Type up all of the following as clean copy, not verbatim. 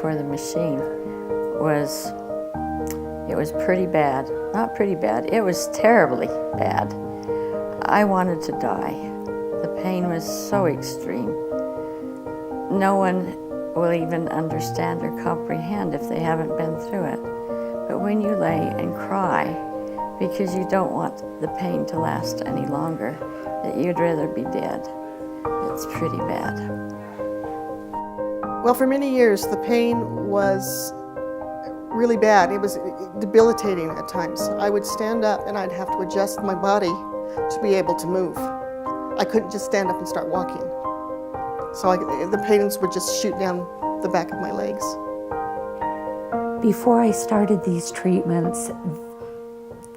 before the machine was pretty bad. Not pretty bad, it was terribly bad. I wanted to die. The pain was so extreme. No one will even understand or comprehend if they haven't been through it. But when you lay and cry because you don't want the pain to last any longer, that you'd rather be dead, it's pretty bad. Well, for many years, the pain was really bad. It was debilitating at times. I would stand up and I'd have to adjust my body to be able to move. I couldn't just stand up and start walking. So the pains would just shoot down the back of my legs. Before I started these treatments,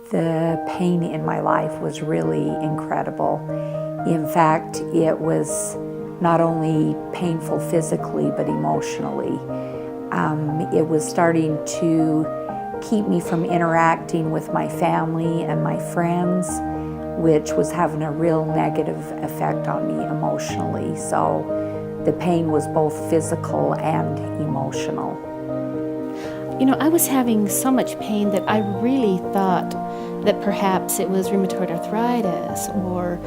the pain in my life was really incredible. In fact, it was not only painful physically, but emotionally. It was starting to keep me from interacting with my family and my friends, which was having a real negative effect on me emotionally. So the pain was both physical and emotional. You know, I was having so much pain that I really thought that perhaps it was rheumatoid arthritis or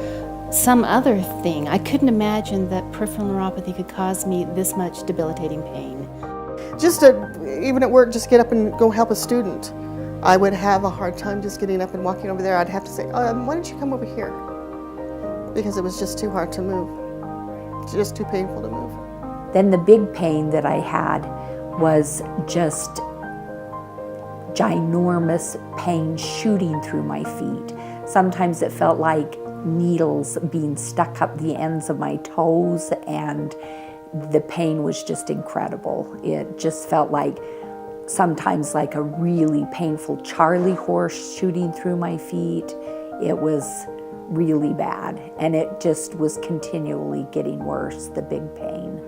some other thing. I couldn't imagine that peripheral neuropathy could cause me this much debilitating pain. Just to, even at work, just get up and go help a student. I would have a hard time just getting up and walking over there. I'd have to say, why don't you come over here? Because it was just too hard to move. It's just too painful to move. Then the big pain that I had was just ginormous pain shooting through my feet. Sometimes it felt like needles being stuck up the ends of my toes, and the pain was just incredible. It just felt like sometimes like a really painful Charlie horse shooting through my feet. It was really bad, and it just was continually getting worse, the big pain.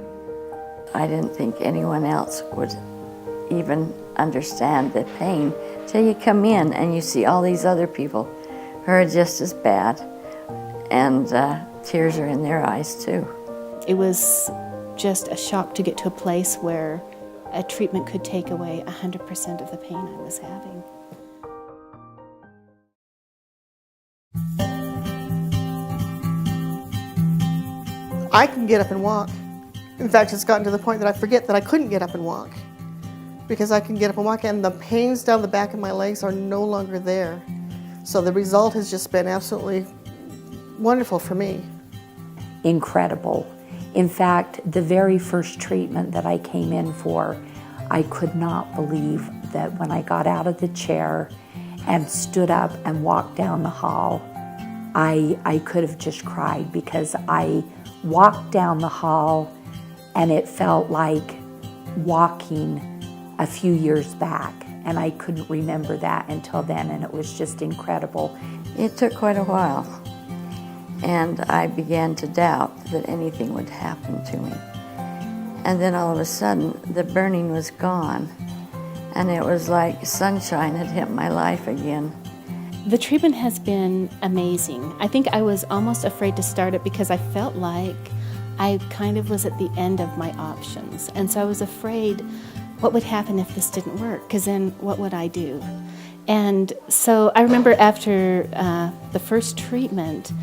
I didn't think anyone else would even understand the pain till you come in and you see all these other people who are just as bad, and tears are in their eyes too. It was just a shock to get to a place where a treatment could take away 100% of the pain I was having. I can get up and walk. In fact, it's gotten to the point that I forget that I couldn't get up and walk, because I can get up and walk, and the pains down the back of my legs are no longer there. So the result has just been absolutely wonderful for me. Incredible. In fact, the very first treatment that I came in for, I could not believe that when I got out of the chair and stood up and walked down the hall, I could have just cried, because I walked down the hall and it felt like walking a few years back, and I couldn't remember that until then, and it was just incredible. It took quite a while, and I began to doubt that anything would happen to me. And then all of a sudden, the burning was gone, and it was like sunshine had hit my life again. The treatment has been amazing. I think I was almost afraid to start it because I felt like I kind of was at the end of my options. And so I was afraid, what would happen if this didn't work? Because then what would I do? And so I remember after the first treatment,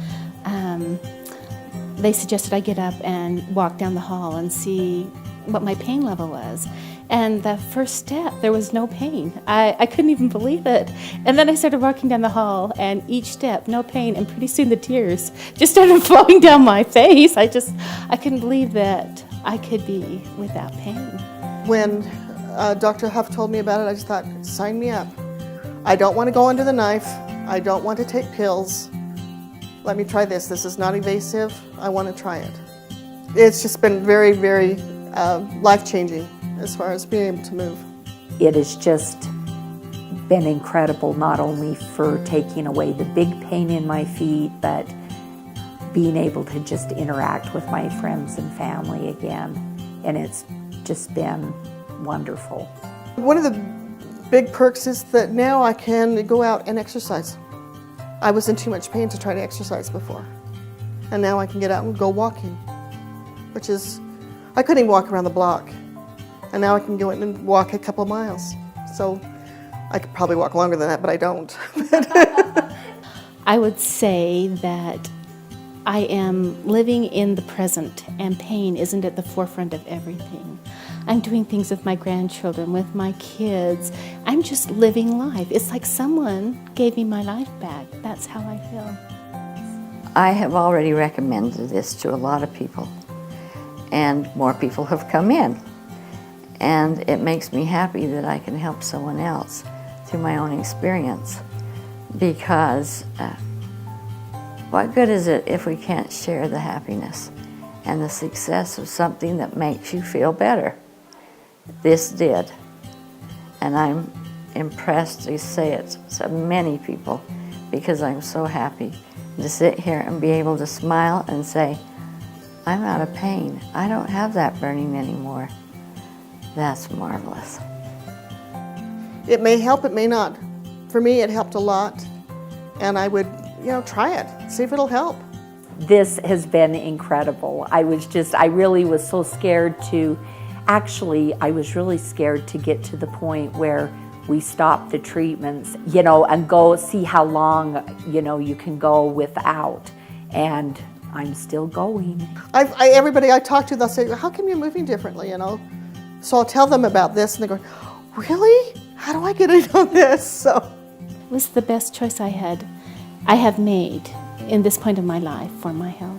they suggested I get up and walk down the hall and see what my pain level was. And the first step, there was no pain. I couldn't even believe it. And then I started walking down the hall, and each step, no pain, and pretty soon the tears just started flowing down my face. I couldn't believe that I could be without pain. When Dr. Huff told me about it, I just thought, sign me up. I don't want to go under the knife. I don't want to take pills. Let me try this. This is not evasive. I want to try it. It's just been very, very life-changing as far as being able to move. It has just been incredible, not only for taking away the big pain in my feet, but being able to just interact with my friends and family again. And it's just been wonderful. One of the big perks is that now I can go out and exercise. I was in too much pain to try to exercise before. And now I can get out and go walking, which is, I couldn't even walk around the block. And now I can go in and walk a couple of miles. So I could probably walk longer than that, but I don't. I would say that I am living in the present, and pain isn't at the forefront of everything. I'm doing things with my grandchildren, with my kids. I'm just living life. It's like someone gave me my life back. That's how I feel. I have already recommended this to a lot of people, and more people have come in. And it makes me happy that I can help someone else through my own experience, because what good is it if we can't share the happiness and the success of something that makes you feel better? This did, and I'm impressed to say it to many people, because I'm so happy to sit here and be able to smile and say, I'm out of pain. I don't have that burning anymore. That's marvelous. It may help, it may not. For me, it helped a lot, and I would, try it, see if it'll help. This has been incredible. I really was so scared to, I was really scared to get to the point where we stop the treatments, and go see how long, you can go without. And I'm still going. Everybody I talk to, they'll say, how come you're moving differently, So I'll tell them about this, and they go, really? How do I get in on this? So It was the best choice I have made in this point of my life for my health.